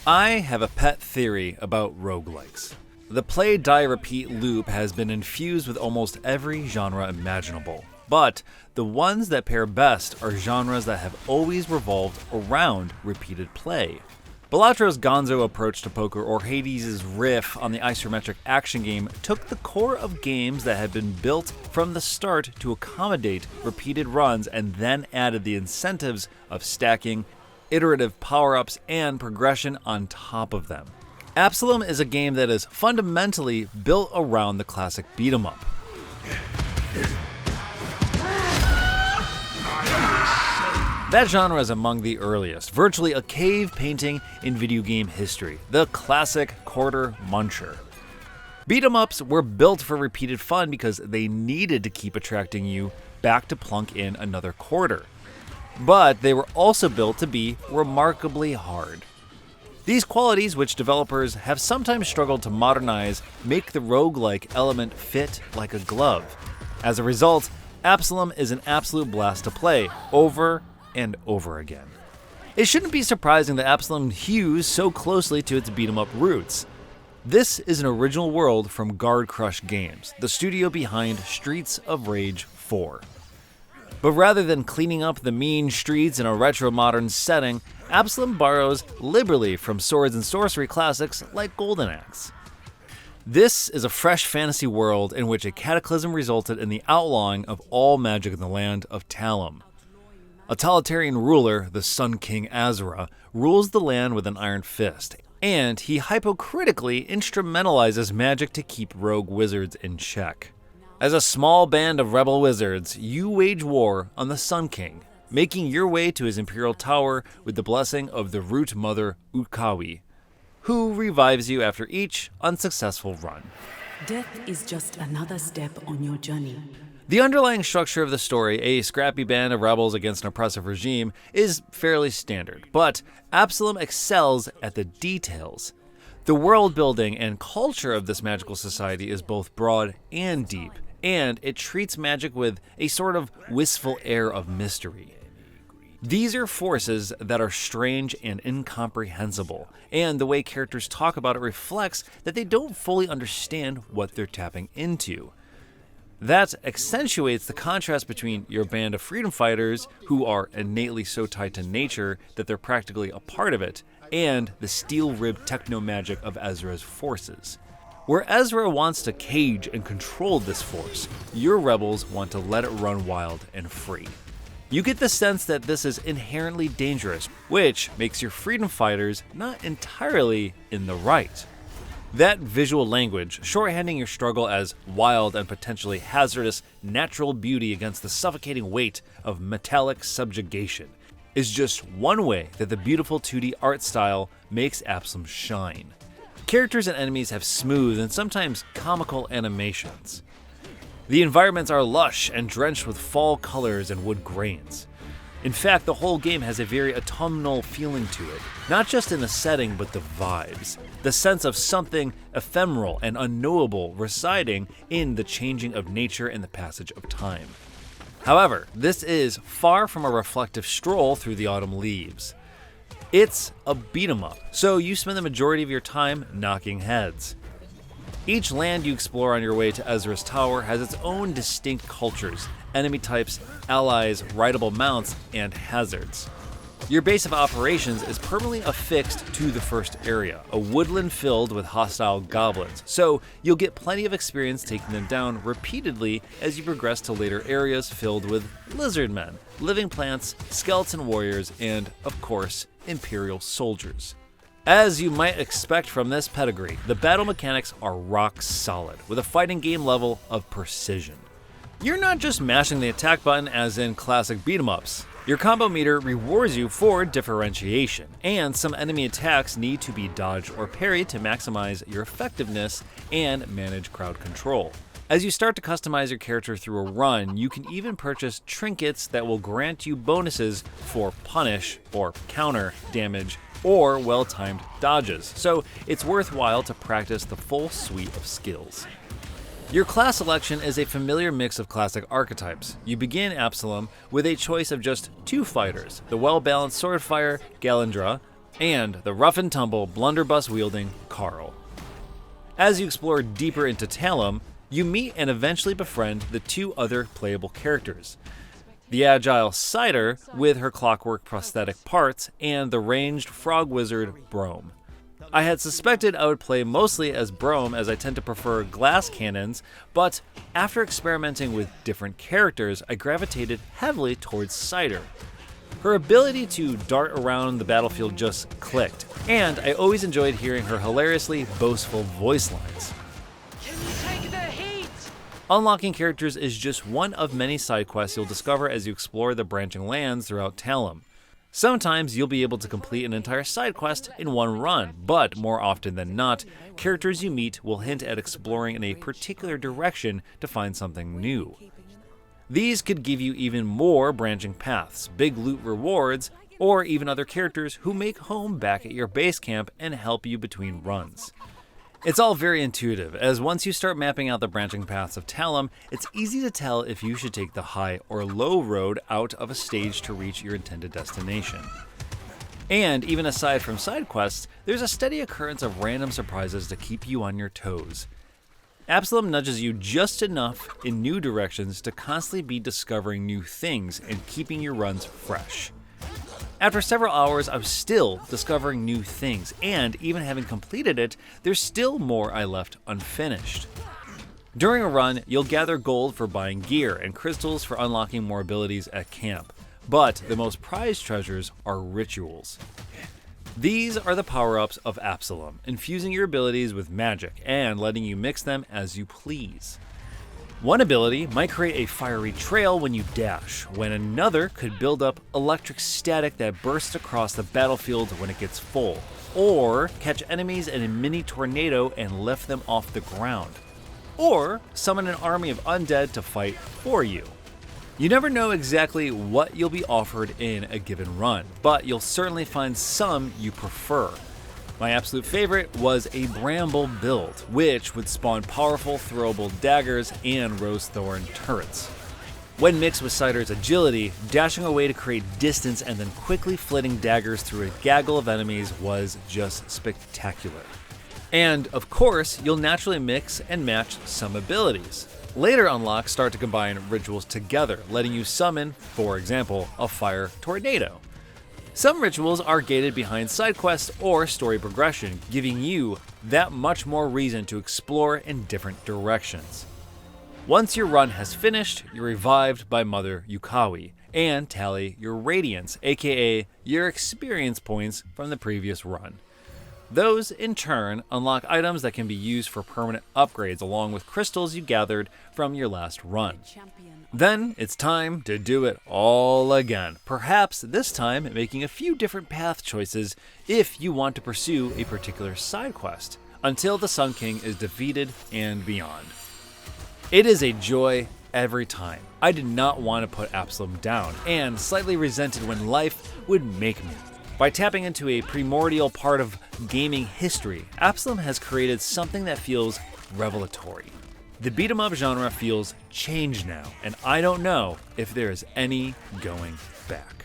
I have a pet theory about roguelikes. The play, die, repeat loop has been infused with almost every genre imaginable, but the ones that pair best are genres that have always revolved around repeated play. Balatro's gonzo approach to poker or Hades' riff on the isometric action game took the core of games that had been built from the start to accommodate repeated runs and then added the incentives of stacking, iterative power-ups, and progression on top of them. Absolum is a game that is fundamentally built around the classic beat-em-up. That genre is among the earliest, virtually a cave painting in video game history, the classic quarter muncher. Beat-em-ups were built for repeated fun because they needed to keep attracting you back to plunk in another quarter. But they were also built to be remarkably hard. These qualities, which developers have sometimes struggled to modernize, make the roguelike element fit like a glove. As a result, Absolum is an absolute blast to play, over and over again. It shouldn't be surprising that Absolum hews so closely to its beat-em-up roots. This is an original world from Guard Crush Games, the studio behind Streets of Rage 4. But rather than cleaning up the mean streets in a retro-modern setting, Absolum borrows liberally from swords and sorcery classics like Golden Axe. This is a fresh fantasy world in which a cataclysm resulted in the outlawing of all magic in the land of Talum. A totalitarian ruler, the Sun King Azra, rules the land with an iron fist, and he hypocritically instrumentalizes magic to keep rogue wizards in check. As a small band of rebel wizards, you wage war on the Sun King, making your way to his imperial tower with the blessing of the Root Mother Utkawi, who revives you after each unsuccessful run. Death is just another step on your journey. The underlying structure of the story, a scrappy band of rebels against an oppressive regime, is fairly standard, but Absolum excels at the details. The world building and culture of this magical society is both broad and deep, and it treats magic with a sort of wistful air of mystery. These are forces that are strange and incomprehensible, and the way characters talk about it reflects that they don't fully understand what they're tapping into. That accentuates the contrast between your band of freedom fighters, who are innately so tied to nature that they're practically a part of it, and the steel-ribbed techno-magic of Ezra's forces. Where Ezra wants to cage and control this force, your rebels want to let it run wild and free. You get the sense that this is inherently dangerous, which makes your freedom fighters not entirely in the right. That visual language, shorthanding your struggle as wild and potentially hazardous natural beauty against the suffocating weight of metallic subjugation, is just one way that the beautiful 2D art style makes Absolum shine. Characters and enemies have smooth and sometimes comical animations. The environments are lush and drenched with fall colors and wood grains. In fact, the whole game has a very autumnal feeling to it, not just in the setting but the vibes, the sense of something ephemeral and unknowable residing in the changing of nature and the passage of time. However, this is far from a reflective stroll through the autumn leaves. It's a beat-em-up, so you spend the majority of your time knocking heads. Each land you explore on your way to Ezra's tower has its own distinct cultures, enemy types, allies, rideable mounts, and hazards. Your base of operations is permanently affixed to the first area, a woodland filled with hostile goblins, so you'll get plenty of experience taking them down repeatedly as you progress to later areas filled with lizard men, living plants, skeleton warriors, and, of course, Imperial soldiers. As you might expect from this pedigree, the battle mechanics are rock solid, with a fighting game level of precision. You're not just mashing the attack button as in classic beat-em-ups. Your combo meter rewards you for differentiation, and some enemy attacks need to be dodged or parried to maximize your effectiveness and manage crowd control. As you start to customize your character through a run, you can even purchase trinkets that will grant you bonuses for punish or counter damage or well-timed dodges, so it's worthwhile to practice the full suite of skills. Your class selection is a familiar mix of classic archetypes. You begin Absolum with a choice of just two fighters, the well-balanced swordfire Galindra, and the rough-and-tumble blunderbuss-wielding Carl. As you explore deeper into Talum, you meet and eventually befriend the two other playable characters. The agile Cider with her clockwork prosthetic parts, and the ranged frog wizard Brome. I had suspected I would play mostly as Brome as I tend to prefer glass cannons, but after experimenting with different characters, I gravitated heavily towards Cider. Her ability to dart around the battlefield just clicked, and I always enjoyed hearing her hilariously boastful voice lines. Can you take the heat? Unlocking characters is just one of many side quests you'll discover as you explore the branching lands throughout Talum. Sometimes you'll be able to complete an entire side quest in one run, but more often than not, characters you meet will hint at exploring in a particular direction to find something new. These could give you even more branching paths, big loot rewards, or even other characters who make home back at your base camp and help you between runs. It's all very intuitive, as once you start mapping out the branching paths of Talum, it's easy to tell if you should take the high or low road out of a stage to reach your intended destination. And even aside from side quests, there's a steady occurrence of random surprises to keep you on your toes. Absolum nudges you just enough in new directions to constantly be discovering new things and keeping your runs fresh. After several hours, I was still discovering new things, and even having completed it, there's still more I left unfinished. During a run, you'll gather gold for buying gear and crystals for unlocking more abilities at camp, but the most prized treasures are rituals. These are the power-ups of Absolum, infusing your abilities with magic and letting you mix them as you please. One ability might create a fiery trail when you dash, when another could build up electric static that bursts across the battlefield when it gets full, or catch enemies in a mini tornado and lift them off the ground, or summon an army of undead to fight for you. You never know exactly what you'll be offered in a given run, but you'll certainly find some you prefer. My absolute favorite was a bramble build, which would spawn powerful throwable daggers and rose thorn turrets. When mixed with Cider's agility, dashing away to create distance and then quickly flitting daggers through a gaggle of enemies was just spectacular. And of course, you'll naturally mix and match some abilities. Later unlocks start to combine rituals together, letting you summon, for example, a fire tornado. Some rituals are gated behind side quests or story progression, giving you that much more reason to explore in different directions. Once your run has finished, you're revived by Mother Yukawi and tally your radiance, aka your experience points from the previous run. Those, in turn, unlock items that can be used for permanent upgrades along with crystals you gathered from your last run. Then it's time to do it all again, perhaps this time making a few different path choices if you want to pursue a particular side quest, until the Sun King is defeated and beyond. It is a joy every time. I did not want to put Absolum down, and slightly resented when life would make me. By tapping into a primordial part of gaming history, Absolum has created something that feels revelatory. The beat-em-up genre feels changed now, and I don't know if there is any going back.